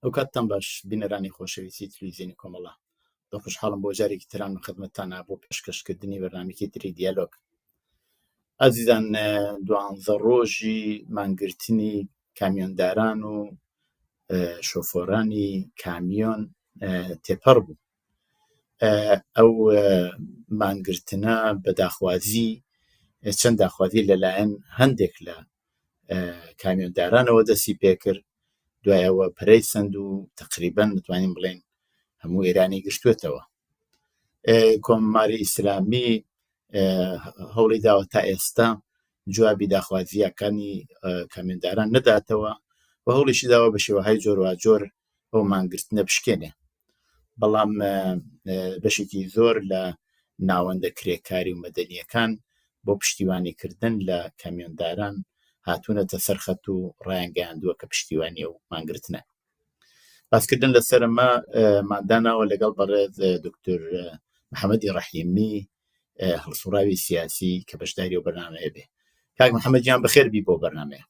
ئەو کاتتان باش بینەرانی خۆشەویستی تەلەڤیزیۆنی کۆمەڵە دڵخۆشحاڵم بۆ جارێکی تران خزمەتتانە بۆ پێشکەشکردنی بەرنامەیەکی تری دیالۆگ. ئازیزان، 12 ڕۆژی مانگرتنی کامیۆنداران و شۆفۆرانی کامیۆن تێپەڕ بوو. ئەو مانگرتنە بەداخوازی چەند داخوازی لەلایەن هەندێک لە کامیۆندارانەوە دەستی پێکرد، دوایەوە پەرەی سند و تقریبەن متوانین بڵێن هەموو ئێرانی گرتوێتەوە. کۆمەڵماری ئیسلامی هەوڵی داوە تا ئێستا جوابی داخوازیەکانی کامیۆنداران نەداتەوە و هەوڵیشی داوە بە شێوەهای جۆر ئەو مانگرتنە بشکێنێ، بەڵام بەشێکی زۆر لە ناوەندە کرێکاری و مەدەنیەکان بۆ پشتیوانیکردن لە کامیۆنداران هاتوونەتە سەرخەت و ڕایانگەیاندووە کە پشتیوانی ئەو مانگرتنە. باسکردن لەسەر ئەمە ماداناوە لەگەڵ بەڕێز دکتۆر محەممەدی ڕەحیمی، هەڵسوڕاوی سیاسی کە بەشداری ئەو بەرنامەیە بێ. کاک محەممەد گیان بەخێر بی بۆ بەرنامەیە.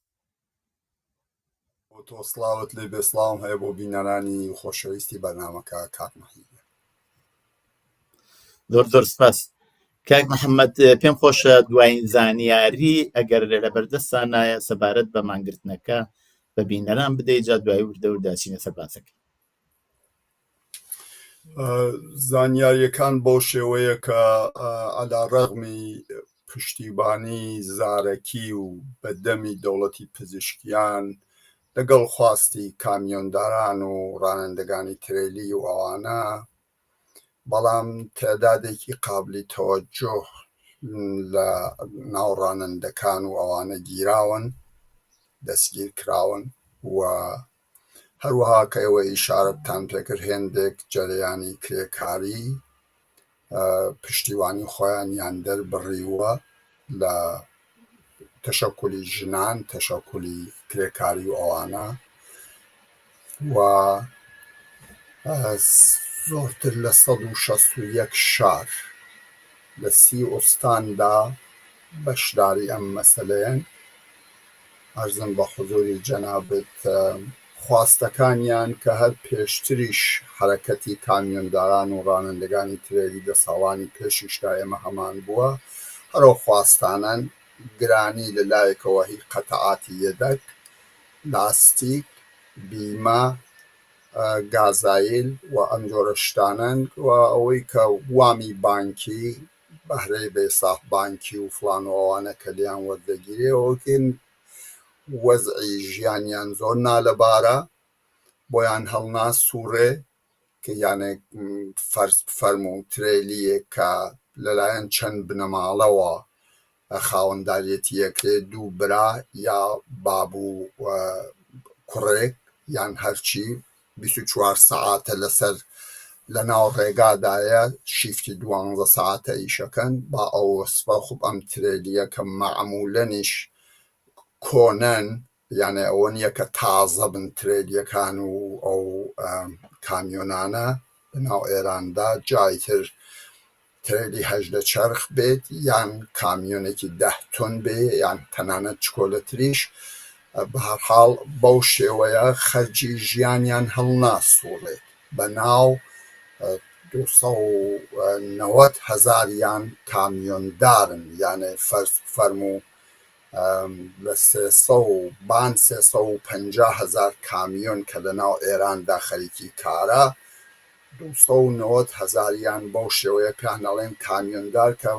تۆ سڵاوت لێ بێ، سڵاوم هەیە بۆ بینەرانی خۆشەویستی بەرنامەکە کاک محەممەد. زۆر سپاس. کاک محەممەد، پێم خۆشە دوایین زانیاری ئەگەر لە بەردەستانایە سەبارەت بە مانگرتنەکە بە بینەران بدەیت، جا دوای وردەورداچینە سەر باسەکە. زانیاریەکان بۆ شێوەیە کە عەلاڕەغمی پشتیبانی زارەکی و بەدەمی دەوڵەتی پزیشکیان لەگەڵ خواستی کامیۆنداران و ڕانندەگانی ترێلی و ئەوانە، بەڵام تێدادێکی قابلی تەوەجۆ لە ناو ڕانندەکان و ئەوانە گیراون، دەستگیر کراون و هەروەها کە ئێوە ئیشارەتتان پێکرد هێندێک جەریانی کرێکاری پشتیوانی خۆیانیان دەربڕیوە لە تەشەکولی ژنان، تەشەکولی کرێکاری و ئەوانە، و زۆرتر لە 161 شار لە 30 ئوستاندا بەشداری ئەم مەسەلەیەن. عەرزم بە حوزوری جەنابت خواستەکانیان کە هەر پێشتریش حرەکەتی کامیۆنداران و ڕانندەگانی ترێلی لە ساڵانی پێشیشدا ئێمە هەمان بووە، هەرو خواستانان گرانی لەلایەکەوە هی قەتەعاتی یەدەک، لاستیک، بیمە، گازایل و ئەم جۆرە شتانن، و ئەوەی کە وامی بانکی، بەهرەی بێساف بانکی و فڵان و ئەوانە کە لیان وەردەگیرێ، ئەوکن وەزعی ژیانیان زۆر نالەبارە، بۆیان هەڵنا سوورێ کە یانێک فەرز فەرمو ترێلیە کە لەلایەن چەند بنەماڵەوە خاوەنداریەتی یەکرێ، دوو برا یا بابوو کوڕێک یان هەرچی 24 سەعاتە لەسەر لە ناو ڕێگادایە، شیفتی 12 سەعاتە ئیشەکەن. با ئەو وەسفە خوب ئەم ترێلیە کە مەعموولەنیش کۆنەن، یانێ ئەوە نییە کە تازە بن ترێلیەکان و ئەو کامیۆنانە بەناو ئێراندا، جای تر ترێلی 18 چەرخ بێت یان کامیۆنێکی 10 تۆن بێ یان تەنانەت چکۆلەتریش، بە هەرحاڵ بەو شێوەیە خەرجی ژیانیان هەڵناسووڕێت. بەناو 290,000 یان کامیۆندارن، یانێ فەرمو لە 350,000 کامیۆن کە لەناو ئێراندا خەریکی کارە، 290,000 یان بەو شێوەیە پێنەڵێن کامیۆندار، کە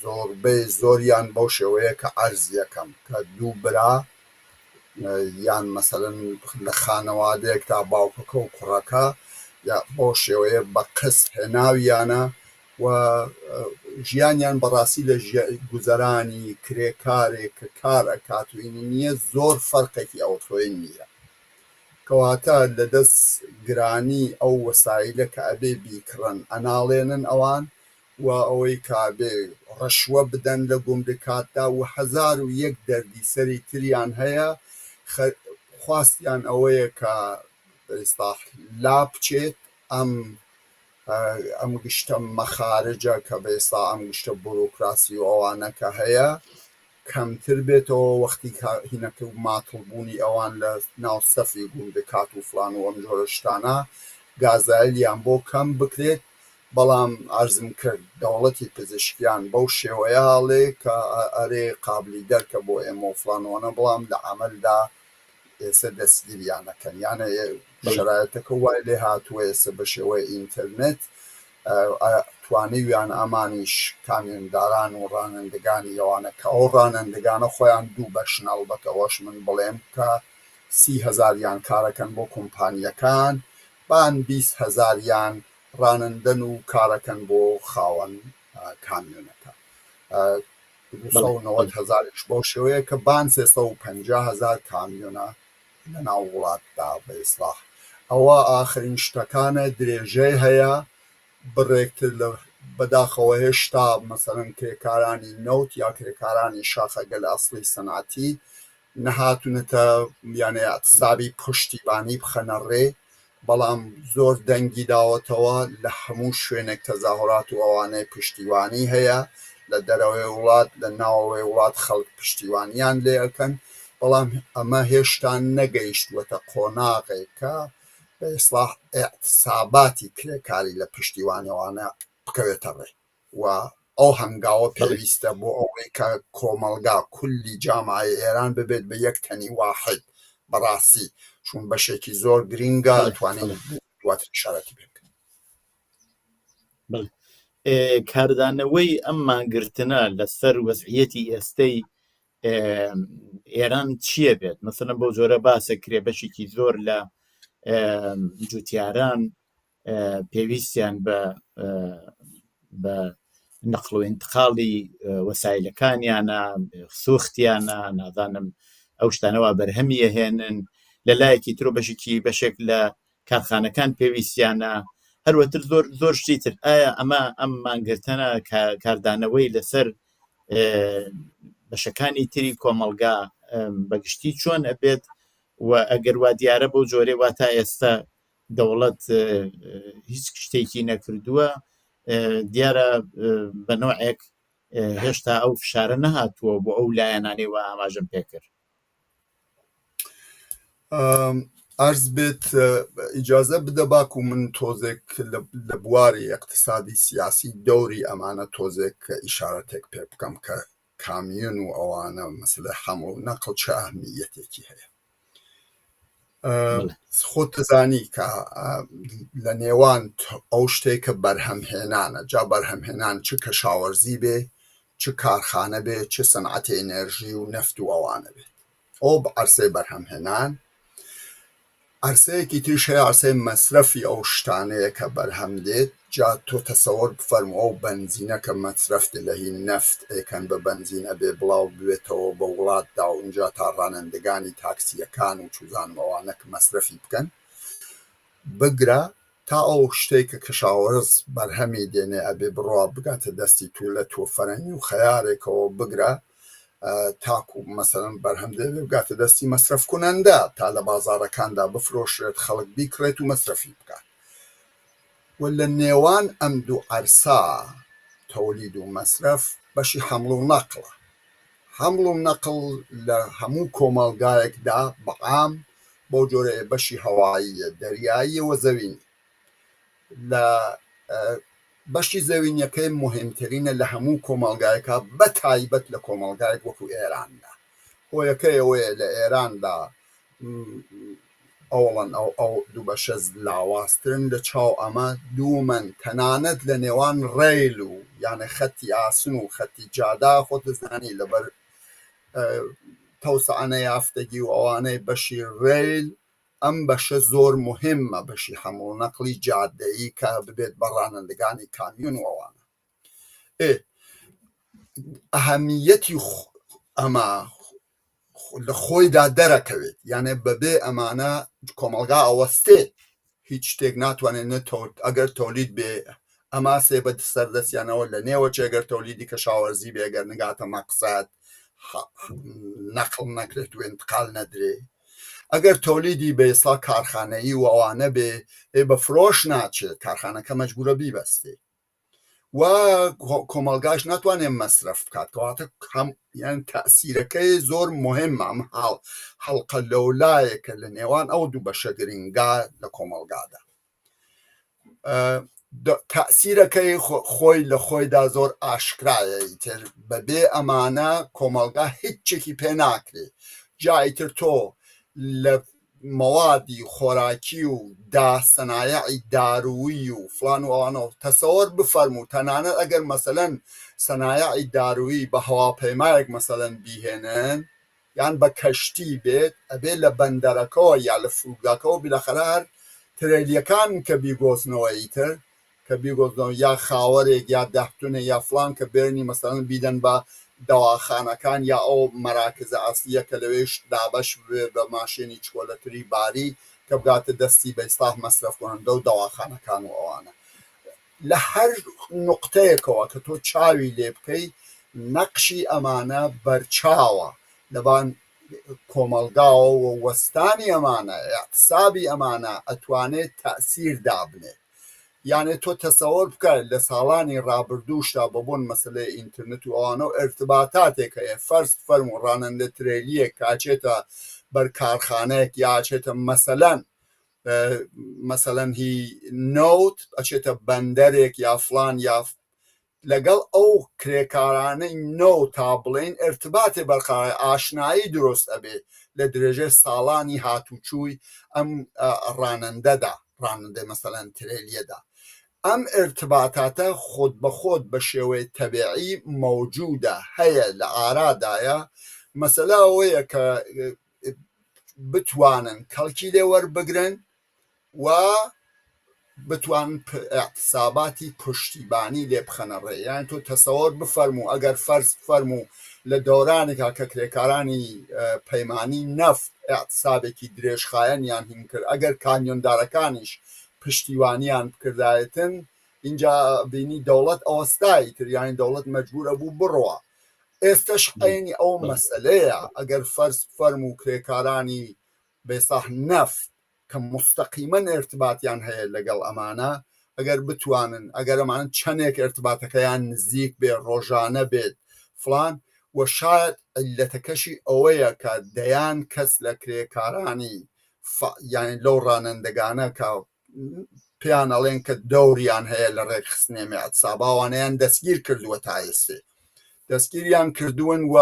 زۆربەی زۆریان بەو شێوەیە کە عەرز یەکەم کە دوو برا یان مەسەلەن لە خانەوادەیەک تا باوکەکە و کوڕەکە یا بۆ شێوەیە بە قسط هێناویانە و ژیانیان بەڕاستی لە گوزەرانی کرێکارێک کە کار ئەکاتوینی نییە زۆر فەرقێکی ئەوتۆی نییە، کەواتە لەدەست گرانی ئەو وەسایلە کە ئەبێ بیکڕن ئەناڵێنن ئەوان، و ئەوەی کابێ ڕەشوە بدەن لە گومرکاتدا و 1001 دەردی سەری تریان هەیە. خواستیان ئەوەیە کە بەئیستاح لا بچێت ئەم گشتە مەخارجە کە بەئێستا ئەم گشتە بۆرۆکراسی و ئەوانە کە هەیە، کەمتر بێتەوە وەختی هینەکە و ماتڵبوونی ئەوان لە ناو سەفی گوندکات و فلان و ئەم جۆرە شتانە گازایلیان بۆ کەم بکرێت. بەڵام ئەرزم کرد دەوڵەتی پزیشکیان بەو شێوەیاڵێ کە ئەرێ قابلی دەرکە بۆ ئێمە و فلانەوەنە، بەڵام لە عەمەلدا ئێستا دەستگیریانەکەن، یانە شرایەتەکە وای لێ هاتووە ئێستا بە شێوەی ئینتەرنێت توانیویان ئەمانیش کامیۆنداران و ڕانندگانی ئەوانە کە ئەو ڕانندگانە خۆیان دوو بەشن، ئەڵبەتە ئەوەش من بڵێم کە 30,000یان کارەکەن بۆ کۆمپانیەکان، بان 20,000یان ڕانندەن و کارەکەن بۆ خاوەن کامیۆنەکە، 290,000ش بۆ شێوەیە کە بان 350,000 کامیۆنە لە ناو وڵاتدا بە ئیسلاح. ئەوە ئاخرین شتەکانە، درێژەی هەیە بڕێکتر لە بەداخەوە هێشتا مەسەڵەن کرێکارانی نەوت یا کرێکارانی شاخەگەل ئەسڵی سەنعەتی نەهاتونەتە یانێ ئەقتصابی پشتیبانی بخەنە ڕێ، بەڵام زۆر دەنگی داوەتەوە لە هەموو شوێنێک تەزاهورات و ئەوانەی پشتیوانی هەیە لە دەرەوەی وڵات لە ناوەوەی وڵات خەڵک پشتیوانیان لێ ئەەکەن، بەڵام ئەمە هێشتا نەگەیشتوەتە قۆناغێکە بە ئیسلاح ئیقتساباتی کرێکاری لە پشتیوانیەوانە بکەوێتە ڕێ، و ئەو هەنگاوە پێویستە بۆ ئەوەی کە کۆمەلگا کولی جامعی ئێران ببێت بە یەک تەنی واحد بەڕاستی، چون بەشێکی زۆر گرینگە توانین دواتر شارەتی بێت. کاردانەوەی ئەم ماگرتنە لەسەر وەزعیەتی ئێستەی ئێران چییە بێت؟ مەسەڵەن بۆ جۆرە باسە کرێ بەشێکی زۆر لە جوتیاران پێویستیان بە نەقڵ و ئینتقاڵی وەسایلەکانیانە، سوختیانە، نازانم ئەو شتانەوە بەرهەمیە هێنن، لە لایەکی ترۆ بەشێک لە کارخانەکان پێویستیانە، هەروەتر زۆر شتی تر. ئایا ئەم مانگرتنە کاردانەوەی لەسەر بەشەکانی تری کۆمەلگا بەگشتی چۆن ئەبێت؟ و ئەگەر وا دیارە بۆ جۆرێ وا تا ئێستا دەوڵەت هیچ شتێکی نەکردووە، دیارە بە نوعێک هێشتا ئەو فشارە نەهاتووە بۆ ئەو لایەنانەی وە ئاماژەم پێکرد. ئەرز بێت ئیجازە بدە باکو من تۆزێک لە بواری اقتصادی سیاسی دەوری ئەمانە تۆزێک ئیشارەتێک پێ بکەم کە کامیۆن و ئەوانە مەسەلە هەموو نەقڵ چه ئەهمیەتێکی هەیە. خۆت دەزانی کە لە نێوان ئەو شتێکە بەرهەمهێنانە، جا بەرهەمهێنان چ کەشاوەرزی بێ، چ کارخانە بێ، چ سەنعەتی ئێنەرژی و نەفت و ئەوانە بێت، ئەو عەرسەی بەرهەمهێنان. عەرسەیەکی تریش هەیە عەرسەی مەسرەفی ئەو شتانەیە کە بەرهەم دێت. جا تۆ تەسەوەر بفەرموو ئەو بەنزینە کە مەسرەف لە هی نەفت ئەکەن بە بەنزینە بێ بڵاو بێتەوە بە وڵاتدا و اینجا تا ڕانندگانی تاکسیەکان و چوزانمەوانە کە مەسرەفی بکەن بگرە تا ئەو شتێکە کەشاوەرز بەرهەمی دێنێ ئەبێ بڕوا بگاتە دەستی تو لە تۆ فەرەنگی و خەیارێکەوە بگرە تاکو مەسەڵەن بەرهەم دێنێ بگاتە دەستی مەسرەف کونەندە تا لە بازاڕەکاندا بفرۆشرێت، خەڵک بیکڕێت و مەسرەفی بکات. و لە نێوان ئەم دوو عەرسا تەولید و مەسرەف بەشی حەمڵ و نەقڵە. حەمڵ و نەقڵ لە هەموو کۆمەلگایەکدا بەعام بۆ جۆرە بەشی هەواییە، دەریاییە و زەوینی. لە بەشی زەوینیەکەی مهمترینە لە هەموو کۆمەلگایەکە، بە تایبەت لە کۆمەلگایەک وەکو ئێراندا. هۆیەکەی ئەوەیە لە ئێراندا ئەوڵەن ئەو دوو بەشە لاوازترن لە چاو ئەمە دوومەن، تەنانەت لە نێوان ڕێیل و یانە خەتی ئاسن و خەتی جادا خۆت دەزانی لەبەر تەوسعانە یافتەگی و ئەوانەی بەشی ڕێیل ئەم بەشە زۆر مهمە، بەشی هەموو نەقلی جادەیی کە ببێت بە ڕانندگانی کامیۆن و ئەوانە. ئەهەمیەتی ئەمە لە خۆیدا دەرەکەوێت، یانێ بەبێ ئەمانە کۆمەلگا ئەوەستێت، هیچ شتێک ناتوانێت ئەگەر تۆلید بێ ئەما سێ بە سەردەستیانەوە لە نێوە چێگەر تۆلیدی کەشاوەرزی بێ ئەگەر نگاتە مەقسەد نەقڵ نەکرێت و انتقال نەدرێ، ئەگەر تۆلیدی بە ئێستا کارخانەیی و ئەوانە بێ بە فرۆش ناچێت، کارخانەکە مەجبورە بیبەستێ. و کۆمەلگاش ناتوانێت مەصرف بکات کەواتە یان تەسیرەکەی زۆر مهمە ئەم هەڵقە لەولایەکە لە نێوان ئەو دوو بەشە گرنگا لە کۆمەلگادا تەسیرەکەی خۆی لە خۆیدا زۆر ئاشکرایە ئیتر بەبێ ئەمانە کۆمەلگا هیچێکی پێ ناکرێت جایتر تۆ لە مەوادی خۆراکی و سەنایعی دارویی و فلان و ئەوانەوە تەسەوەر بفەرموو تەنانەت ئەگەر مەسەلەن سەنایعی دارویی بە هەواپەیمایەک مەسەلەن بیهێنن یان بە کەشتی بێت ئەبێ لە بەندەرەکەەوە یا لە فروگاکەەوە بلەخەرە هەر ترێلیەکان کە بیگۆزنەوە ئیتر کە بیگۆزنەوە یا خاوەرێک یا دەهتونە یا فلان کە بێنی مەسەلەن بیدەن بە دەواخانەکان یا ئەو مەراکزە ئەسلیە کە لەوێش دابەش بە ماشێنی چکۆلەتری باری کە بگاتە دەستی بە ئیسلاح مەصرف کننده و دەواخانەکان و ئەوانە لە هەر نقطەیەکەوە کە تۆ چاوی لێ بکەی نەقشی ئەمانە بەرچاوە لەبان کۆمەلگاوە و وەستانی ئەمانە اقتصابی ئەمانە ئەتوانێت تەسیر دابنێت یانێ تۆ تەسەوەر بکە لە ساڵانی ڕابردووشتا بەبوون مەسلەی ئینترنێت و ئەوانە و ئێرتباتاتێک هەیە فەرز فەرموو ڕانەندە ترێلیەک کاچێتە بەرکارخانەیەک یاچێتە مەسەلەن هی نۆت ئەچێتە بەندەرێک یا فلان یا لەگەڵ ئەو کرێکارانەی نۆ تا بڵێن ئێرتباتێ بەرقەرار ئاشنایی دروست ئەبێ لە درێژەی ساڵانی هاتوچووی ئەم ڕانەندەدا ڕانەندەی مەسەلەن ترێلیەدا ئەم ئێرتباتاتە خۆت بە خۆت بە شێوەی تەبیعی مەوجودە هەیە لە ئارادایە مەسەلە ئەوەیە کە بتوانن کەڵکی لێ وەربگرن و بتوان اقتصاباتی پشتیبانی لێ بخەنە ڕێ یان تۆ تەسەوەر بفەرموو ئەگەر فەرز فەرموو لە دەورانێکا کە کرێکارانی پەیمانی نەفت اقتصابێکی درێژخایەنیان هین کرد ئەگەر کامیۆندارەکانیش پشتیوانیان بکردایەتن اینجا بینی دەوڵەت ئەوەستایی تر یانی دەوڵەت مەجبورە بوو بڕوە ئێستش عینی ئەو مەسەلەیە ئەگەر فەرز فەرموو کرێکارانی بێساح نەفت کە مستەقیمەن ئێرتباتیان هەیە لەگەڵ ئەمانە ئەگەر بتوانن ئەگەر ئەمانە چەندێک ئێرتباتەکەیان نزیک بێ ڕۆژانە بێت فلان و شاید علەتەکەشی ئەوەیە کە دەیان کەس لە کرێکارانی یانی لەو ڕانەندەگانە کە پێیان ئەڵێن کە دەوریان هەیە لە ڕێکخستنێمی ئەقتصاباوانەیان دەستگیر کردووە تا ئێستێ دەستگیریان کردوون و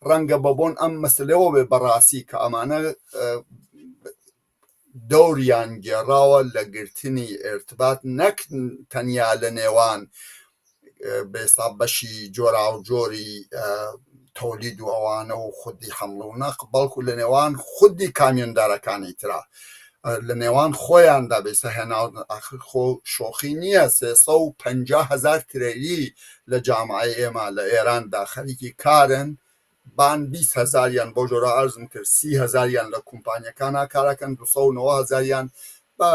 ڕەنگە بەبوون ئەم مەسلەوە بێ بەڕاستی کە ئەمانە دەوریان گێڕاوە لە گرتنی ئێرتبات نەک تەنیا لە نێوان بێستا بەشی جۆرا و جۆری تۆلید و ئەوانە و خودی حەمڵ و نەق بەڵکو لە نێوان خودی کامیۆندارەکانی ترا لە نێوان خۆیاندا بێسە هێناو خۆ شۆخی نییە 350,000 ترێلی لە جامعی ئێمە لە ئێراندا خەریکی کارن بان 20,000یان بۆ جۆرە ئەرزم کرد 30,000یان لە کۆمپانیەکانە کارەکەن 290,000یان بە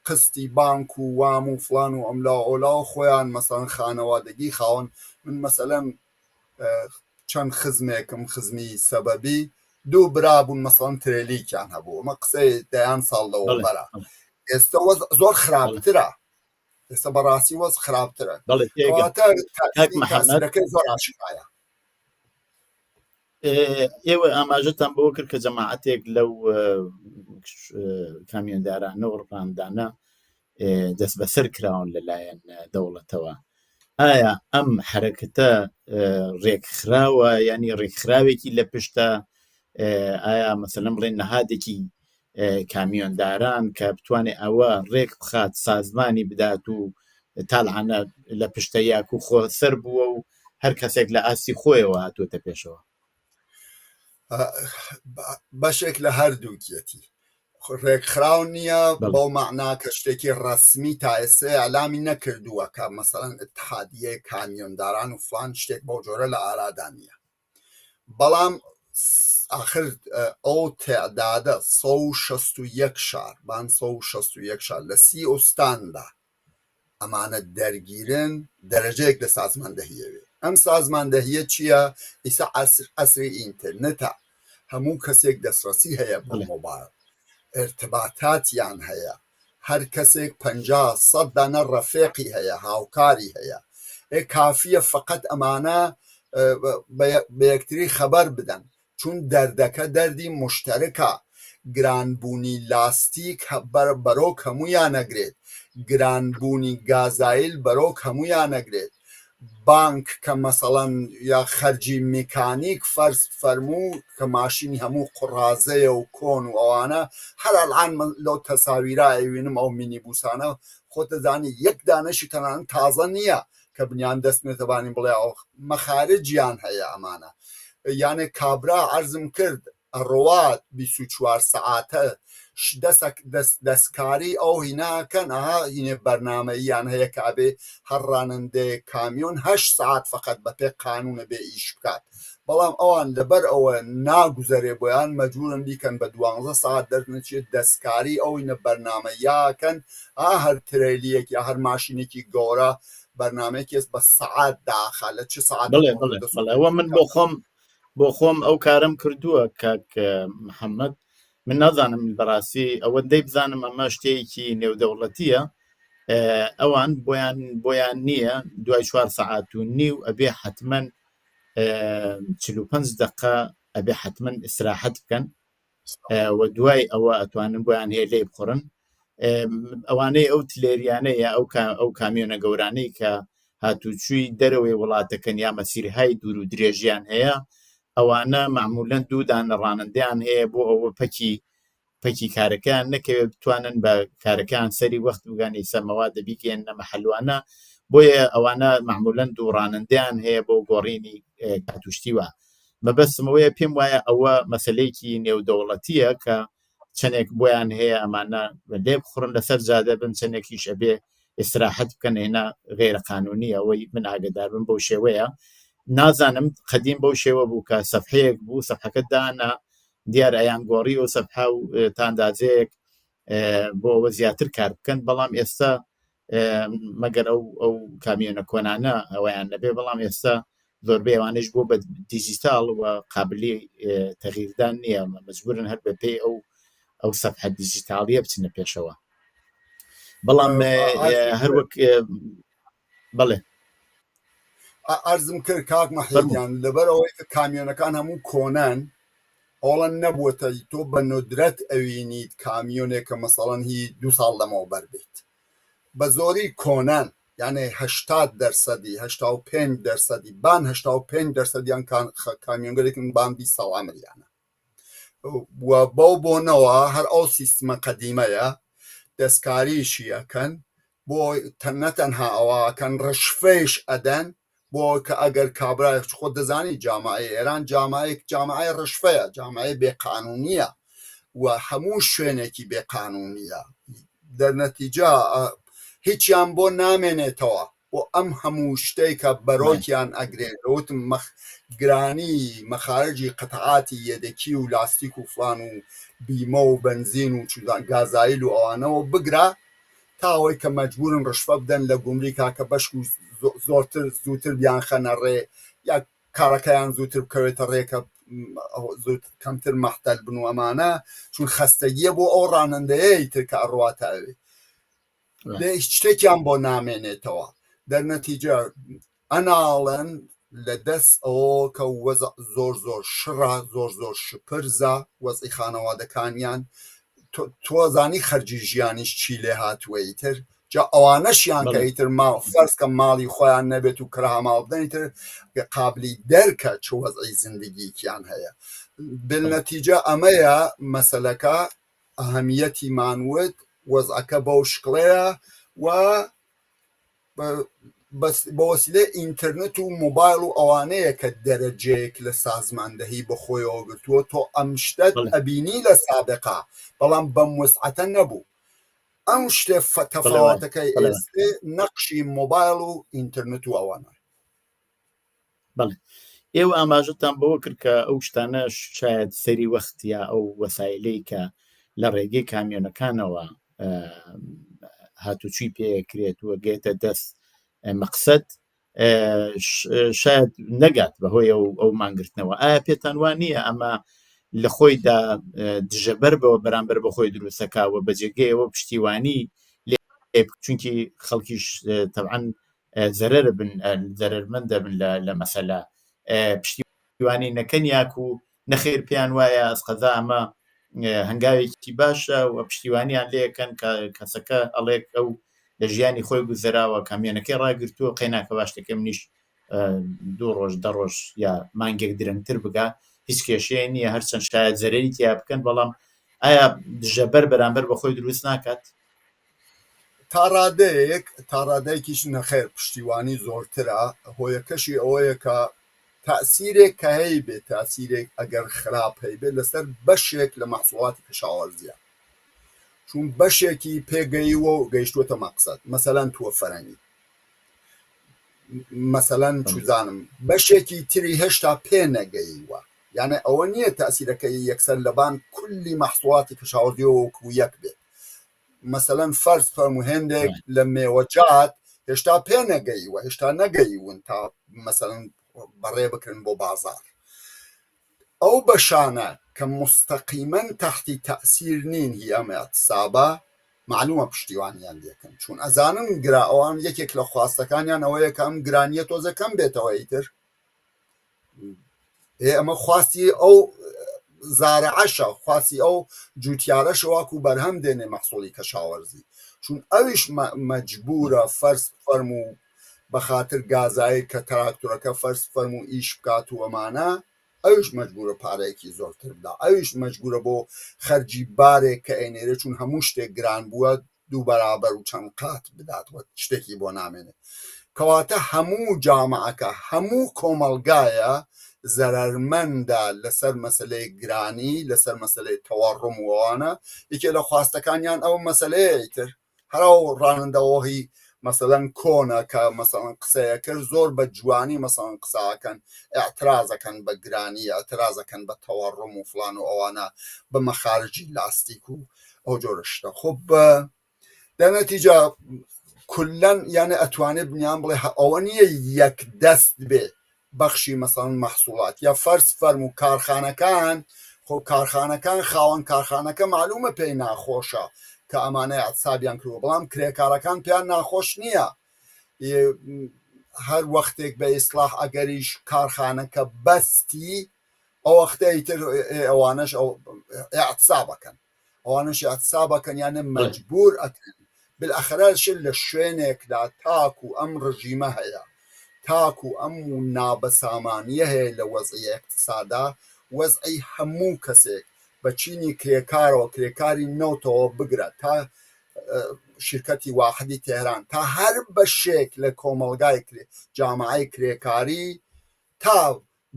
قستی بانک و وام و فلان و ئەملا ئۆلا و خۆیان مەسەڵەن خانەوادەگی خاون من مەسەلەن چەند خزمێکم خزمی سەبەبی دوو برابوون مەسەڵەن ترێلیکیان هەبوو ئەمە قسەی دەیان ساڵ لەوە بەرە ئێستا زۆر خراپترە ئێستا بەڕاستی وەز خراپترە کەواتە زۆر ئاشکایە ئێوە ئاماژەتان بۆ کرد کە جەماعەتێک لەو کامیۆندارانە و ڕاندانە دەست بەسەر کراون لەلایەن دەوڵەتەوە ئایا ئەم حرەکەتە ڕێکخراوە ینی ڕێکخراوێکی لە پشتە ئایا مەسەلەن بڵێن نەهادێکی کامیۆنداران کە بتوانێت ئەوە ڕێک بخات سازمانی بدات و تاڵعانە لە پشتە یاک و خۆ سەر بووە و هەر کەسێک لە ئاسی خۆیەوە هاتووەتە پێشەوە بەشێک لە هەردووکیەتی ڕێکخراو نییە بەو مەعنا کە شتێکی ڕەسمی تا ئێستا ئەلامی نەکردووە کە مەسەڵەن ئیتحادیە کامیۆنداران و فلان شتێک بەو جۆرە لە ئارادا نییە بەڵام آخر ئەو تێعدادە 161 شار بان 161 شار لە 30 ئوستاندا ئەمانە دەرگیرن دەرەجەیەک لە سازماندەهیەوێ ئەم سازماندەهیە چییە؟ ئیسا عەسری ئینترنێتە هەموو کەسێک دەستڕەسی هەیە بۆ مۆبایل ئێرتباتاتیان هەیە هەر کەسێک 50-100 دانە ڕەفێقی هەیە، هاوکاری هەیە. کافیە فقط ئەمانە بە یەکتری خەبەر بدەن، چون دەردەکە دەردی مشتەرکە. گرانبوونی لاستیک بەرۆ هەمویان نەگرێت، گرانبوونی گازایل بەرۆ هەمویان نەگرێت. بانک کە مەسەڵەن یا خەرجی میکانیک فەرز فەرموو کە ماشینی هەموو قوڕازەیە و کۆن و ئەوانە، هەر ئەڵان لەو تەساویرە ئەوینم ئەو مینیبوسانە خۆت دەزانی یەک دانەشی تەنانەت تازە نییە کە بنیان دەستێتەبانی بڵێ ئەو مەخارجیان هەیە. ئەمانە یانێ کابرا عەرزم کرد ڕۆات 24 سەعاتە دەستکاری ئەو هیناکەن ئەها هینێ بەرنامەییان هەیە کابێ هەر ڕانندەیە کامیۆن 8 ساعت فقط بە پێ قانونە بێ ئیش بکات، بەڵام ئەوان لەبەر ئەوە ناگوزەرێ بۆیان مەجبورن بیکەن بە 12 ساعت دەرنەچێت دەستکاری ئەو هینە بەرنامەیاکەن. هەر ترێلیەک یا هەر ماشینێکی گەورە بەرنامەیەکێس بە سەعات داخە لە چ ساعت. ئەوە من بۆ خۆم ئەو کارم کردووە کاک محەممەد، من نازانم بەڕاستی ئەوەندەی بزانم ئەمە شتێکی نێودەوڵەتیە، ئەوان بۆیان نییە دوای 4 سەعات و نیو ئەبێ حتمما 45 دقه ئەبێ حتمما ئیستراحەت بکەن و دوای ئەوە ئەتوانن بۆیان هەیە لێ بخۆڕن. ئەوانەی ئەو تلێریانەیە ئەو کامیۆنە گەورانەی کە هاتوچووی دەرەوەی وڵاتەکەن یا مەسیرهای دوور و درێژیان هەیە، ئەوانە معمولەن دوودان ڕانندەیان هەیە بۆ ئەوە پەکی کارەکەیان نەکەوێت بتوانن بە کارەکان سەری وەخت بگانی سەرمەوا دەبیکەن نەمە حەلوانە، بۆیە ئەوانە معمولەن دوو ڕانندەیان هەیە بۆ گۆڕینی کاتوشتیوە. مەبەستمەوەیە پێم وایە ئەوە مەسلەیەکی نێودەوڵەتیە کە چەندێک بۆیان هەیە ئەمانە لێ بخڕن لەسەر جادە بن، چەندێکیش ئەبێ ئیستراحەت بکەن، هێنا غێرە قانونی ئەوەی من ئاگدار بم بەو شێوەیە. نازانم قەدیم بەو شێوە بوو کە سەفحەیەک بوو سەفحەکە دانا دیار ئەیان گۆڕی و سەفحە و تاندازەیەک بۆ ئەوە زیاتر کار بکەن، بەڵام ئێستا مەگەر ئەو کامیۆنە کۆنانە ئەوەیان نەبێ، بەڵام ئێستا زۆربەی ئەوانش بۆ بە دیجیتال و قابلی تەغییردان نییە، مەجبورن هەر بە پێی ئەو سەفحە دیجیتالیە بچنە پێشەوە. بەڵام هەروەک بەڵێ عەرزم کرد کاک مەحموودیان لەبەر ئەوەی کە کامیۆنەکان هەموو کۆنان، ئەوڵەن نەبووەتە تۆ بە ندرەت ئەوینیت کامیۆنێک کە مەسەڵەن هی 2 ساڵ لەمەوە بەربێت، بە زۆری کۆنان، یعنی 85% بان 85%یان کامیۆنگەرێکن بان 20 ساڵ ئەمریانە و بەو بۆنەوە هەر ئەو سیستمە قەدیمەیە دەستکاریشی ئەکەن بۆ نەتەنها ئەوەکەن ڕەشفەیش ئەدەن بۆ کە ئەگەر کابرای خۆ دەزانی جامعی ئێران جامعی ڕەشفەیە، جامعی بێقانونیە و هەموو شوێنێکی بێقانونیە، دەرنەتیجا هیچیان بۆ نامێنێتەوە بۆ ئەم هەموو شتێک کە بەرۆکیان ئەگرێت. وتم گرانی مەخارجی قەتعاتی یەدەکی و لاستیک و فلان و بیمە و بنزین و گازایل و ئەوانەوە بگرا تاوەی کە مەجبورن ڕشفە بدەن لە گومریکا کە بەشک و زووتر بیان خەنە ڕێ یا کارەکەیان زووتر بکەوێتە ڕێکە کەمتر مەحتەل بن و ئەمانە، چون خەستەگیە بۆ ئەو ڕانندەیەی تر کە ئەڕواتەوێ لێ هیچ شتێکیان بۆ نامێنێتەوە. دەرنەتیجە ئەناڵەن لە دەست ئەوە کە وەزع زۆر شڕە، زۆر شپرزە وەزعی خانەوادەکانیان، تۆزانی خەرجی ژیانیش چی لێ هاتووە ئیتر جا ئەوانەشیان کە ئیتر فەرز کە ماڵی خۆیان نەبێت و کراماڵ بدەن ئیتر قابلی دەرکە چ وەزعی زندگیکیان هەیە. بالنەتیجە ئەمەیە مەسەلەکە ئەهەمیەتی مانوت وەزعەکە بەو شکڵەیە و بە وەسیلە ئینتەرنێت و مۆبایل و ئەوانەیە کە دەرەجەیەک لە سازماندەهی بەخۆیەوە گرتووە تۆ ئەم شتت ئەبینی لە سابقا، بەڵام بەم وسعەتە نەبوو. ئەم شتێ تەفاوەتەکەی ئێستا نەقشی مۆبایل و ئینتەرنێت و ئەوانە. بەڵێ ئێوە ئاماژەتان بەوە کرد کە ئەو شتانە شاید سەری وەختیا ئەو وەسایلەی کە لە ڕێگەی کامیۆنەکانەوە هاتوچی پێکرێت و گێتە دەست مەقسەد شاید نەگات بەهۆی ئەو مانگرتنەوە. ئایا پێتان وانە ئەمە لە خۆیدا دژەبەر بەوە بەرامبەر بە خۆی دروستەکەوە بە جێگەیەوە پشتیوانی چونکی خەڵکیش تەبعەن زەرەرمەندە بن لە مەسەلا پشتیوانی نەکەن یاک و نەخێر پێیان وایە ئەسقەزا ئەمە هەنگاوێکی باشە و پشتیوانیان لێەکەن کەسەکە ئەڵێک ئەو لە ژیانی خۆی گوزەراوە کامیێنەکەی ڕاگرتووە قەیناکە باشەکە منیش 2 ڕۆژ 10 ڕۆژ یا مانگێک درەنگتر بگا هیچ کێشەیە نییە هەرچەند شاید زەرەری تیا بکەن بەڵام ئایا دژەبەر بەرامبەر بە خۆی دروست ناکات تا ڕادەیەکیش نەخێر پشتیوانی زۆرترە هۆیەکەشی ئەوەیە کە تاثیرێک کە هەی بێت تاثیرێک ئەگەر خراپ هەی بێت لەسەر بەشێک لە مەحسوڵاتی کشاوەرزیە چون بەشێکی پێگەیوە و گەیشتووەتە مەقسەد مەسەلەن تووە فەرەنگی مەسەلەن چوزانم بەشێکی تری هێشتا پێ نەگەیوە یانە ئەوە نییە تاثیرەکەی یەکسەر لەبان کولی مەحسوڵاتی کشاوەرزیەوە وەکو یەک بێت مەسەلەن فەرز فەرمو هێندێک لە مێوەجات هێشتا پێ نەگەیوە هێشتا نەگەیون تا مەسەلەن بەڕێ بکرن بۆ بازار ئەو بەشانە کە مستەقیمەن تەحتی تەئسیر نین هی ئەمە اعتسابە معلومە پشتیوانیان لێکن چون ئەزانن گرا ئەوان یەکێک لە خواستەکانیان ئەوەیە کە ئەم گرانیە تۆزەکەم بێتەوە ئیتر ئەمە خواستی ئەو زارعەشە خواستی ئەو جوتیارەشە واکو بەرهەم دێنێ مەحسوڵی کەشاوەرزی چون ئەویش مەجبورە فەرز فەرمو بە خاتر گازایی کە تراکتۆرەکە فەرز فەرمو ئیش بکات و ئەمانە ئەویش مەجبورە پارەیەکی زۆرتر بدا ئەویش مەجبورە بۆ خەرجی بارێک کە ئەینێرە چون هەموو شتێک گران بووە دوو بەرابەر و چەند قات بداتوە شتێکی بۆ نامێنێت کەواتە هەموو جامعەکە هەموو کۆمەلگایە زەرەرمەندە لەسەر مەسەلەی گرانی لەسەر مەسەلەی تەوەڕم وانە یەکێ لە خواستەکانیان ئەو مەسەلەیە تر هەرا ڕانندەوەهی مەسەلەن کۆنە کە مەسەڵەن قسەیە کرد زۆر بە جوانی مەسەڵەن قساکەن ئاعترازەکەن بە گرانی ئاعترازەکەن بە تەوەڕم و فلان و ئەوانە بە مەخارجی لاستیک و ئەو جۆرە شتە خۆب دەنەتیجە کولەن یانە ئەتوانێت بنیان بڵێ ئەوە نییە یەک دەست بێ بەخشی مەسەڵەن مەحسوڵات یا فەرز فەرم و کارخانەکان خۆ کارخانەکان خاوەن کارخانەکە معلومە پێی ناخۆشە کە ئەمانەی ئەعتسابیان کردووە بەڵام کرێکارەکان پێیان ناخۆش نییە هەر وەختێک بە ئیسلاح ئەگەریش کارخانەکە بەستی ئەو وەختەی تر ئەوانش ئەعتسابەکەن ئەوانش ئەعتسابەکەن یانە مەجبور ئەکەن بالئەخرەش لە شوێنێکدا تاکو ئەم ڕژیمە هەیە تاکو ئەم نابەسامانیە هەیە لە وەزعی اقتصادا وەزعی هەموو کەسێک بە چینی کرێکارەوە کرێکاری نەوتەوە بگرە تا شرکەتی واحدی تێران تا هەر بەشێک لە کۆمەلگای جامعەی کرێکاری تا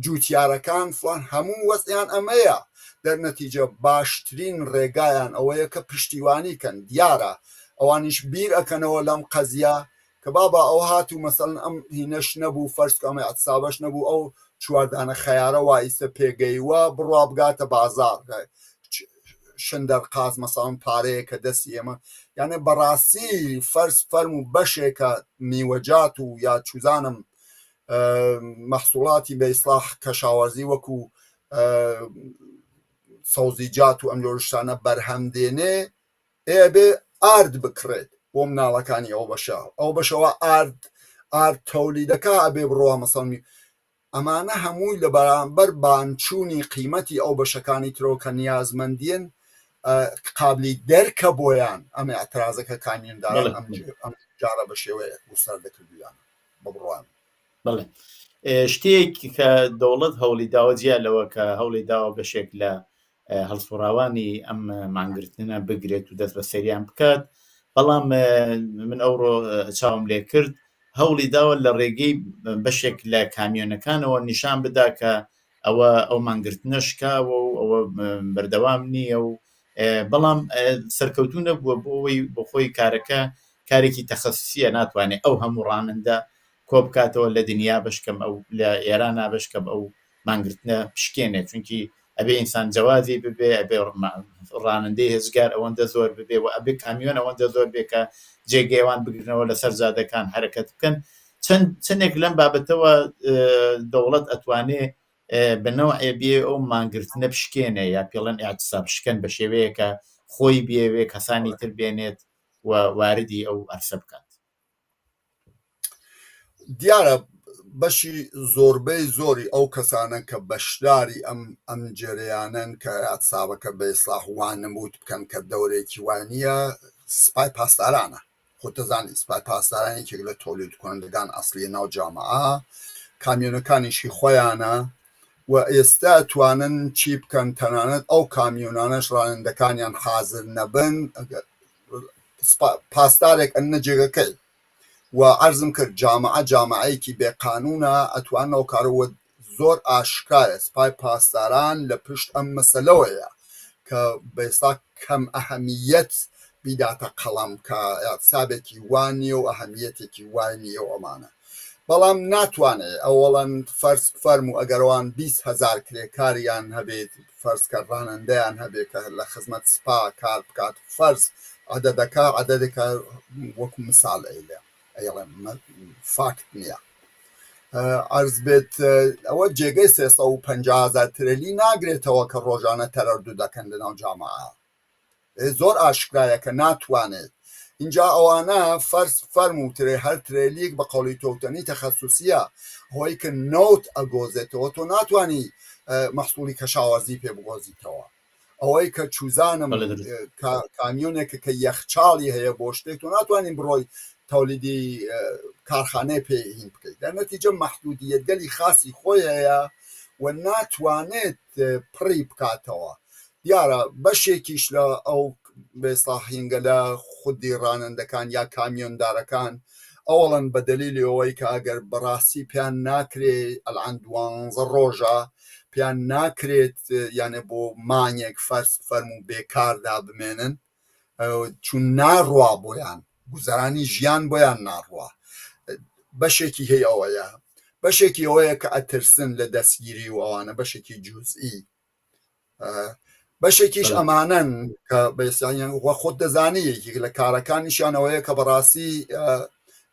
جوتیارەکان فلان هەموو وەزعیان ئەمەیە دەرنەتیجە باشترین ڕێگایان ئەوەیە کە پشتیوانیکەن دیارە ئەوانیش بیر ئەکەنەوە لەم قەزیە کە بابا ئەو هاتوو مەسەڵەن ئەم هینەش نەبوو فەرزکەمە ئەعتسابەش نەبوو ئەو چواردانە خەیارە وایسە پێگەیوە بڕوا بگاتە بازار شندەر قاز مەسەڵەن پارەیە کە دەستی ئێمە یانە بەڕاستی فەرز فەرم و بەشێکە میوەجات و یا چوزانم مەحسوڵاتی بە ئیسلاح کەشاوەرزی وەکو سەوزیجات و ئەم جۆرە بەرهەم دێنێ ئێبێ ئارد بکڕێت بۆ مناڵەکانی ئەو بەشەوە ئارد تەولیدەکە ئەبێ بڕوا مەسەڵمی ئەمانە هەمووی لە بەرامبەر بانچوونی قیمەتی ئەو بەشەکانی ترۆ کە نیازمەندیان قابلی دەرکە بۆیان ئەمە ئەترازەکە کامیێنداران ئەم جارە بە شێوەیە وسەر دەکردویان بە بڕوان بڵێ شتێکی کە دەوڵەت هەوڵی داوە جیالەوە کە هەوڵی داوە بەشێک لە هەڵسوڕاوانی ئەم مانگرتنە بگرێت و دەست بە سەریان بکات بەڵام من ئەوڕۆ چاوم لێ کرد هەوڵی داوە لە ڕێگەی بەشێک لە کامیۆنەکانەوە نیشان بدا کە ئەو مانگرتنە شکاوە و ئەوە بەردەوام نییە و بەڵام سەرکەوتوو نەبووە بۆ خۆی کارەکە کارێکی تەخەسوسیە ناتوانێت ئەو هەموو ڕانندە کۆ بکاتەوە لە دنیا بشکەم ئەو لە ئێرانە بشکەم ئەو مانگرتنە پشکێنێت چونکی ئەبێ ئینسان جوازی ببێ ئەبێ ڕانندەی هێزگار ئەوەندە زۆر ببێ و ئەبێ کامیۆن ئەوەندە زۆر بێ کە جێگەیوان بگرنەوە لەسەر جادەکان حرەکەت بکەن چەندێک لەم بابەتەوە دەوڵەت ئەتوانێ بنەوەی بێ ئەو مانگرتنە بشکێنێ یا پێڵەن ئاعتساب بشکەن بە شێوەیەکە خۆی بێوێ کەسانی تر بێنێت و واردی ئەو ئەرسە بکات. دیارە بەشی زۆربەی زۆری ئەو کەسانە کە بەشداری ئەم جریانن کە ئاعتسابەکە بە ئیسلاح وان نمود بکەن کە دەورێکی وانە سپای پاسدارانە. خۆتەزانی سپای پاسدارانێکێک لە تۆلید کنندگان ئەسلی ناو جامعە کامیۆنەکانیشی خۆیانە و ئێستا توانن چی بکەن تەنانەت ئەو کامیۆنانەش ڕانندەکانیان حازر نەبن پاسدارێک ئەنە جێگەکەی و عەرزم کرد جامعەیەکی بێقانونە ئەتوانەوە کارەوە زۆر ئاشکایە سپای پاسداران لە پشت ئەم مەسەلەوەیە کە بەئێستا کەم ئەهەمیەت بیداتە قەڵەم کە ئاعتسابێکی وانیە و ئەهەمیەتێکی وای نییە و ئەمانە. بەڵام ناتوانێت ئەوەڵەن فەرز فەرموو ئەگەرەوان 20,000 کرێکاریان هەبێت فەرزکە ڕانندەیان هەبێت کە لە خزمەت سپا کار بکات فەرز عەدەدەکە عەدەدێکە وەکو مثال ئەیڵێ فاکت نییە. عەرز بێت ئەوە جێگەی 350,000 ترێلی ناگرێتەوە کە ڕۆژانە تەرەردوو دەکەن لەناو جامعە. زۆر ئاشکرایە کە ناتوانێت اینجا ئەوانە فەرز فەرمووترێ هەر ترێلیک بە قەوڵی تۆتەنی تەخەسوسیە هۆی کە نۆت ئەگۆزێتەوە تۆ ناتوانی مەحسوڵی کەشاوەرزی پێ بگۆزیتەوە. ئەوەی کە چوزانم کامیۆنێکە کە یەخچاڵی هەیە بۆ شتێک تۆ ناتوانین بڕۆی تەولیدی کارخانەی پێهین بکەیت لە نەتیجە مەحدودیەتگەلی خاصی خۆی هەیە و ناتوانێت پڕی بکاتەوە. دیارە بەشێکیش لە ئەو بێساحینگە لە خودی ڕانندەکان یا کامیۆندارەکان ئەوڵەن بە دەلیلی ئەوەی کە ئەگەر بەڕاستی پیان ناکرێت ئەلعان 12 ڕۆژە پیان ناکرێت یانێ بۆ مانگێک فەرموو بێکاردا بمێنن چون ناڕوا بۆیان گوزەرانی ژیان بۆیان ناڕوا. بەشێکی هەیە ئەوەیە بەشێکی ئەوەیە کە ئەترسن لە دەستگیری و ئەوانە بەشێکی جوزئی بەشێکیش ئەمانەن کە بەسییان خۆت دەزانی یەکی لە کارەکانیشانەوەیە کە بەڕاستی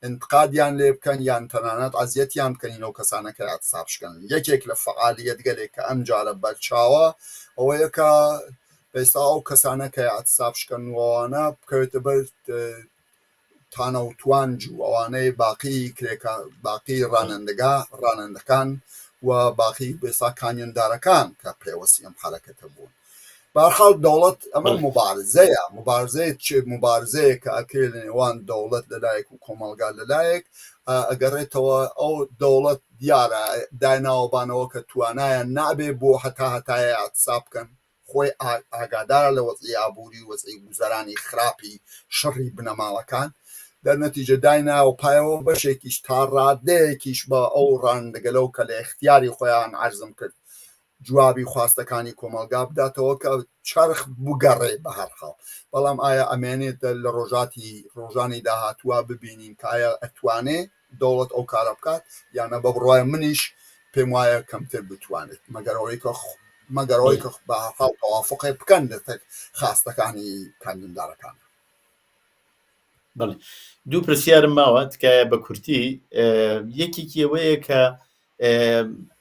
انتقادیان لێ بکەن یان تەنانەت ئەزیەتیان بکەنینەوە کەسانەکە ئاعتساب بشکەن. یەکێک لە فعالیەت گەلێک کە ئەم جارە بەرچاوە ئەوەیە کە بەئێستا ئەو کەسانە کە ئاعتساب بشکەنەوەوانە بکەوێتە بەر تانە و توانج و ئەوانەی باقی ڕانندەکان و باقی بێسا کامیۆندارەکان کە پێوەسی ئەم حەرەکەتە بوون. بەرحاڵ دەوڵەت ئەمە مبارزەیە کە ئەکرێت لە نێوان دەوڵەت لەلایەک و کۆمەڵگا لەلایەک ئەگەڕێتەوە ئەو دەوڵەت دیارە دایناوەبانەوە کە توانایە نابێ بۆ هەتایە ئاعتساب بکەن خۆی ئاگادارە لە وەزعی ئابووری وەزعی گوزەرانی خراپی شەڕی بنەماڵەکان دەرنەتیجە دایناوە پایەوە بەشێکیش تا ڕادەیەکیش بە ئەو ڕانندەگەلەو کە لە اختیاری خۆیان عەرزم کرد جوابی خواستەکانی کۆمەلگا بداتەوە کە چرخ بگەڕێ بە هەرحاڵ. بەڵام ئایا ئەمێنێت لە ڕۆژانی داهاتووە ببینین کە ئایا ئەتوانێ دەوڵەت ئەو کارە بکات یانە بە بڕوای منیش پێم وایە کەمتر بتوانێت مەگەرەوەی کە بە هەرحاڵ تەوافقی بکەن لە خاستەکانی کامیۆندارەکان. بەڵێ دوو پرسیارم ماوە تکایە بە کورتی یەکێکی ئەوەیە کە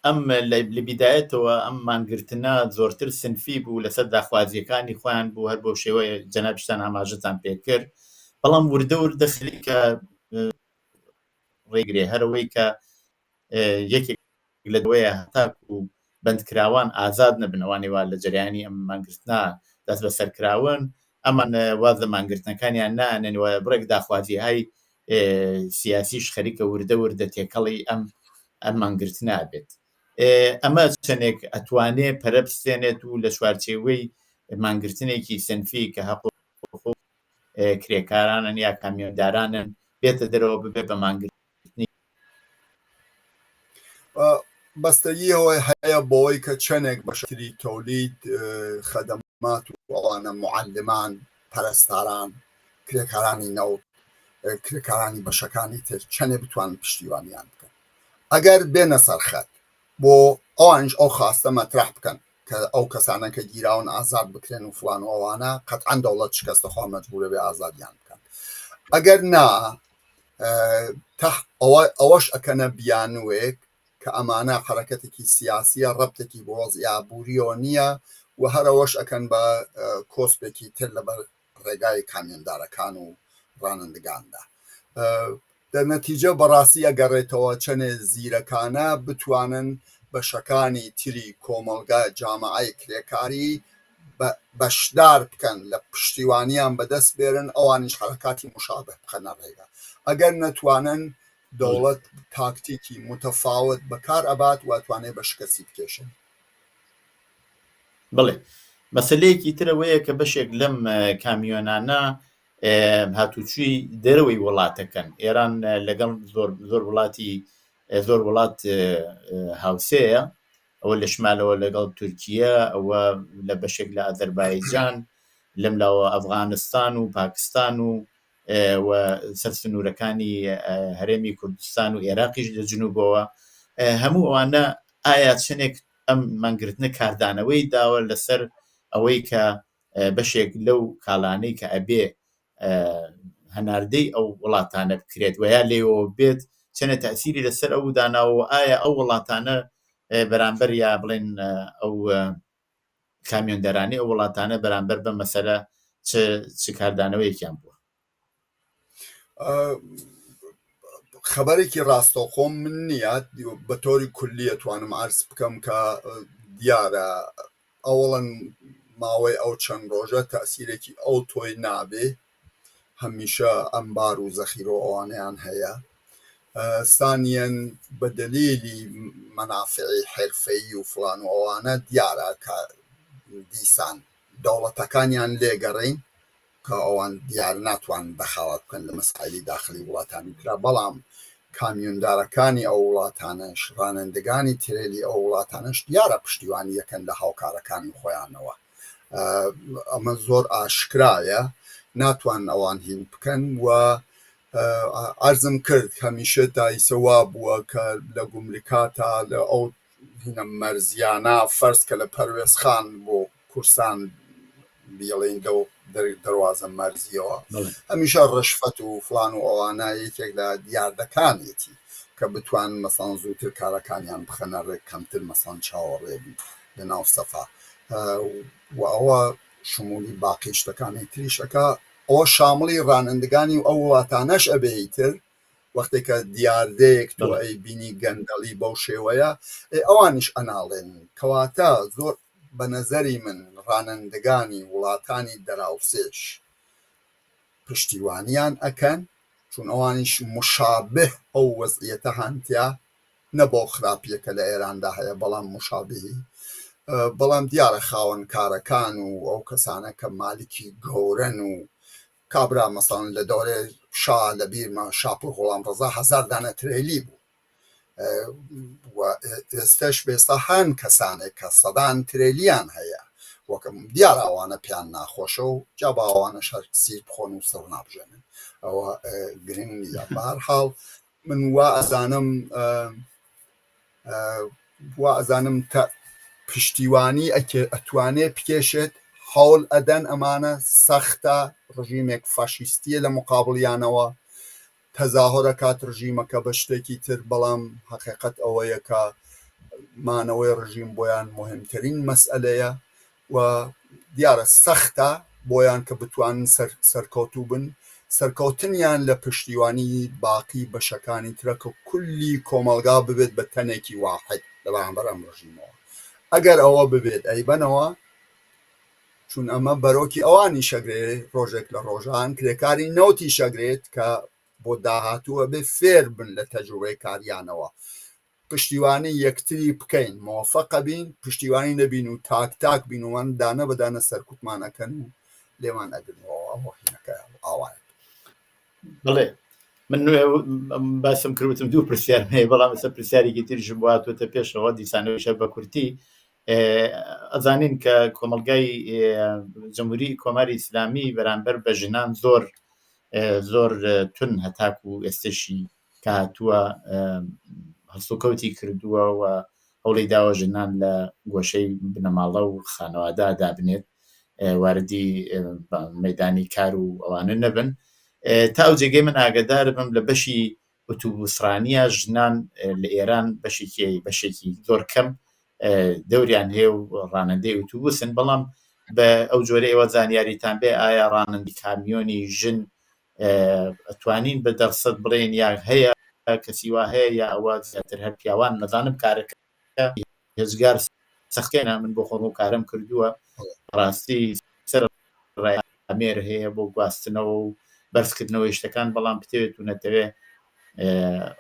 ئەم لە بیدایەتەوە ئەم مانگرتنە زۆرتر سنفی بوو لەسەر داخوازیەکانی خۆیان بوو هەر بۆ شێوەیە جەنابشتان ئاماژەتان پێکرد بەڵام وردە خەریکە ڕێگرێ هەرەوەی کە یەکێک لەوەیە هەتاکو و بەندکراوان ئازاد نەبنەوانی وا لە جەریانی ئەم مانگرتنە دەست بە سەرکراون ئەمان وازە مانگرتنەکانیان نانێنەوە بڕێک داخوازیهای سیاسیش خەریکە وردە تێکەڵی ئەم مانگرتنە بێت. ئەمە چەندێک ئەتوانێت پەرە بستێنێت و لە شوارچێوەی مانگرتنێکی سنفی کە هەقوق کرێکارانن یا کامیۆندارانن بێتە دەرەوە ببێ بە مانگرتنی بەستەییەوەی هەیە بۆی کە چەندێک بەشتری تۆلید خەدەمات و ئەوانە معلمان پەرستاران کرێکارانی نەوت کرێکارانی بەشەکانی تر چەندێک بتوانن پشتیوانیان بکەن ئەگەر بێنە سەرخەت بۆ ئەوانش ئەو خاستە مەترح بکەن کە ئەو کەسانە کە گیراون ئازاد بکرێن و فلان و ئەوانە قەتعەن دەوڵەت شکەستەخوا مەجبورە بێ ئازادیان بکەن. ئەگەر نا ئەوەش ئەکەنە بیانوێک کە ئەمانە حرەکەتێکی سیاسیە ڕەبتێکی بۆ وەزعیابووریەوە نییە و هەرەوەش ئەکەن بە کۆسپێکی تر لەبەر ڕێگای کامیێندارەکان و ڕانندگاندا. دەرنەتیجە بەڕاستی ئەگەڕێتەوە چەندێ زیرەکانە بتوانن بەشەکانی تری کۆمەڵگە جامعەی کرێکاری بەشدار بکەن لە پشتیوانیان بەدەست بێرن، ئەوانیش حرەکاتی مشابه بخەنە ڕێگا. ئەگەر نەتوانن دەوڵەت تاکتیکی متەفاوت بەکار ئەبات واتوانێ بە شکەسی بکێشن. بڵێ مەسلەیەکی ترەوەیە کە بەشێک لەم کامیۆنانە هاتوچووی دەرەوەی وڵاتەکەن. ئێران لەگەڵ زۆر وڵات هاوسەیە، ئەوە لە شمالەوە لەگەڵ تورکیە، ئەوە لە بەشێک لە ئەزەربایجان، لەم لاوە ئەفغانستان و پاکستان و سەر سنوورەکانی هەرێمی کوردستان و عێراقیش لە جنوبەوە. هەموو ئەوانە ئایا چنێک ئەم مانگرتنە کاردانەوەی داوە لەسەر ئەوەی کە بەشێک لەو کاڵانەی کە ئەبێ هەناردەی ئەو وڵاتانە بکرێت و یا لێەوە بێت چەنە تەسیری لەسەر ئەو داناوە؟ ئایا ئەو وڵاتانە بەرامبەر یا بڵێن ئەو کامیۆندەرانی ئەو وڵاتانە بەرامبەر بە مەسەلە چ کاردانەوەیەکیان بووە؟ خەبەرێکی ڕاستەوخۆم من نییە، بە تۆری کولی ئەتوانم عەرز بکەم کە دیارە ئەوڵەن ماوەی ئەو چەند ڕۆژە تەسیرێکی ئەو تۆی نابێ، هەمیشە ئەمبار و زەخیرۆ ئەوانیان هەیە. ثانیەن بە دەلیلی مەنافعی حرفەیی و فڵان و ئەوانە دیارە کە دیسان دەوڵەتەکانیان لێگەڕین کە ئەوان دیار ناتوان دەخاڵەت بکەن لە مەسائلی داخلی وڵاتانی ترا، بەڵام کامیۆندارەکانی ئەو وڵاتانەش، ڕانندگانی ترێلی ئەو وڵاتانش دیارە پشتیوانی یەکەن لە هاوکارەکانی خۆیانەوە. ئەمە زۆر ئاشکرایە، ناتوان ئەوان هین بکەن. و عەرزم کرد هەمیشە دایسەوا بووە کە لە گومرکاتا لە ئەو مەرزیانە فەرز کە لە پەروێزخان بۆ کورسان بیڵین لەو دەواازە مەرزیەوە هەمیشە ڕشفەت و فڵان و ئەوانە یەکێک لە دیاردەکانێتی کە بتوان مەسەڵەن زووتر کارەکانیان بخەنە ڕێک، کەمتر مەسەڵەن چاوەڕێبی لە ناو سەفا. و ئەوە شمولی باقی شتەکانی تریشەکە، ئەوە شامڵی ڕانندگانی و ئەو وڵاتانەش ئەبێیتر وەختێکە دیاردەیەک تۆ ئەی بینی گەندەڵی بەو شێوەیە ئەوانیش ئەناڵێن. کەواتە زۆر بە نەزەری من ڕانندگانی وڵاتانی دەراوسێش پشتیوانیان ئەکەن، چون ئەوانیش مشابه ئەو وەزعیەتە هەنتیا، نەبۆ خراپیەکە لە ئێراندا هەیە بەڵام مشابهی. بەڵام دیارە خاوەن کارەکان و ئەو کەسانە کە مالکی گەورەن و کابرا مەسەڵەن لە دەورێ شا لە بیرمە شاپور غوڵام ڕەزا 1000 دانە ترێلی بوو و ئێستش بێستا هەن کەسانێک کە 100 ترێلیان هەیە، وەکەم دیارە ئەوانە پیان ناخۆشە و جا بە ئەوانە شەر سیر بخۆن و سەر نابژێنن، ئەوە گرنگ نییە. بەهەرحاڵ من وا ئەزانم پشتیوانی ئەتوانێ بکێشێت، هەوڵ ئەدەن ئەمانە سەختە، ڕژیمێک فاشیستیە لە مقابڵیانەوە، تەزاهۆرەکات ڕژیمەکە بە شتێکی تر، بەڵام حەقیقەت ئەوەیە کە مانەوەی ڕژیم بۆیان مهمترین مەسئلەیە و دیارە سەختە بۆیان کە بتوانن سەرکەوتوو بن. سەرکەوتنیان لە پشتیوانی باقی بەشەکانی ترە کە کولی کۆمەلگا ببێت بە تەنێکی واحد لە بەرامبەر ئەم ڕژیمەوە. ئەگەر ئەوە ببێت ئەیبەنەوە، چون ئەمە بەرۆکی ئەوانی شەگرێ ڕۆژێک لە ڕۆژان کرێکاری نەوتی شەگرێت کە بۆ داهاتووە بێ فێر بن لە تەجروبەی کاریانەوە. پشتیوانی یەکتری بکەین، موفەقە بین، پشتیوانی نەبین و تاک بین ومان دانە بەدانە سەرکوتمانەکەن و لێمان ئەگرنەوە هینەکە ئاوایە. بڵێ من باسم کردوتم دوو پرسیار هەیە، بەڵام ئێستا پرسیارێکی تریشم بۆ هاتووەتە پێشەوە دیسانەوەیشە بە کورتی. ئەزانین کە کۆمەلگای جەمهوری کۆماری ئیسلامی بەرامبەر بە ژنان زۆر تون هەتاک و ئێستشی کە هاتووە هەستوکەوتی کردووە و هەوڵی داوە ژنان لە گۆشەی بنەماڵە و خانەوادە دابنێت، واردی مەیدانی کار و ئەوانە نەبن. تا ئەو جێگەی من ئاگدار بم لە بەشی ئۆتوبوسڕانیە ژنان لە ئێران بەشێکی زۆر کەم دەوریان هەیە و ڕانندەی ئۆتوبوسن، بەڵام بە ئەو جۆرە ئێوە زانیاریتان بێ ئایا ڕانندی کامیۆنی ژن ئەتوانین بە دەرسەد بڵێن یا هەیە کەسی وا هەیە یا ئەوە زیاتر هەر پیاوان نەزانم کارەکە هێزگار سەختێنە من بۆ خۆم و کارم کردووە ڕاستی سەر ڕایامێر هەیە بۆ گواستنەوە و بەرزکردنەوەی شتەکان، بەڵام بتەوێت و نەتەوێت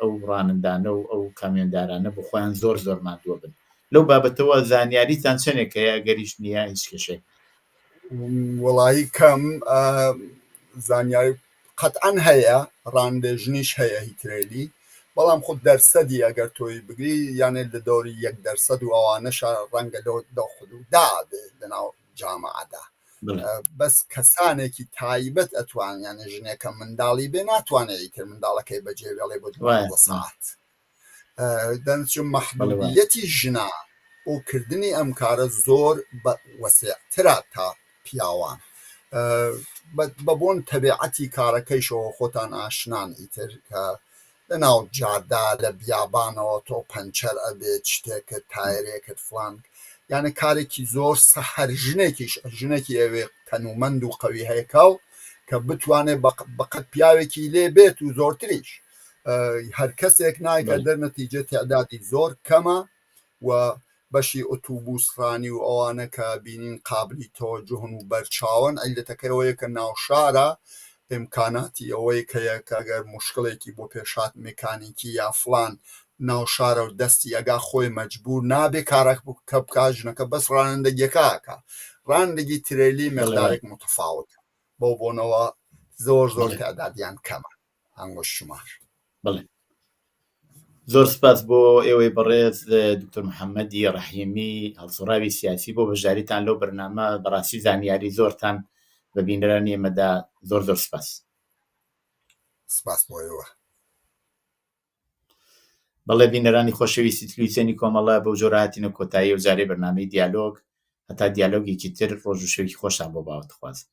ئەو ڕانندانە و ئەو کامیۆندارانە بۆ خۆیان زۆر زۆر مادووە بن. لەو بابەتەوە زانیاریتان چەندێک هەیە گەریش نییە هیچ کێشێک؟ وەڵی کەم زانیاری قەتعەن هەیە، ڕاندێژنیش هەیە هیترێلی، بەڵام خود دەرسەدی ئەگەر تۆی بگری یانێ لە دەوری 1% و ئەوانەش ڕەنگە دە خود و دابێ لەناو جامەعەدا، بەس کەسانێکی تایبەت ئەتوان یانە ژنێکە منداڵی بێ ناتوانێت ئیتر منداڵەکەی بەجێ بێڵێ بۆ 12 ساعت دەنچوو مەحدودیەتی ژنا و کردنی ئەم کارە زۆر وەسیعترە تا پیاوان بە بۆن تەبیعەتی کارەکەیشەوە خۆتان ئاشنان ئیتر کە لەناو جاردا لە بیابانەوە تۆ پەنچەر ئەبێت شتێکت تایرێکت فلان، یانە کارێکی زۆر سەهەر ژنێکی ئەوێ تەنومەند و قەوی هەیەکاو کە بتوانێت بەقەت پیاوێکی لێ بێت و زۆرتریش هەر کەسێک نایکە دەرنەتیجە تعدادی زۆر کەمە و بەشی ئۆتوبوسڕانی و ئەوانە کە بینین قابلی تۆجهن و بەرچاون عیلەتەکەیەوەیە کە ناوشارە ئیمکاناتی ئەوەی کە ئەگەر مشکلێکی بۆ پێشات مێکانیکی یا فلان ناوشارە و دەستی ئەگا خۆی مەجبور نابێ کارێک کە بکات ژنەکە بەس ڕانندەگیەکەکە ڕانندگی ترێلی مەقدارێک متفاوت بۆ بۆنەوە زۆر زۆر تعدادیان کەمە هەنگۆش شمار. بڵێ زۆر سپاس بۆ ئێوەی بەڕێز دکتۆر محەممەدی ڕەحیمی هەڵسوڕاوی سیاسی بۆ بەژاریتان لەو بەرنامە بەڕاستی زانیاری زۆرتان بە بینەرانی ئێمەدا زۆر زۆر سپاس. سپاس بۆ ئێوە. بەڵێ بینەرانی خۆشەویستی تلویزیۆنی کۆمەڵە بەو جۆرە هاتینە کۆتایی و جارێ بەرنامەی دیالۆگ، هەتا دیالۆگێکی تر ڕۆژ و شەوی خۆشتان بۆ باوە دەخوازم.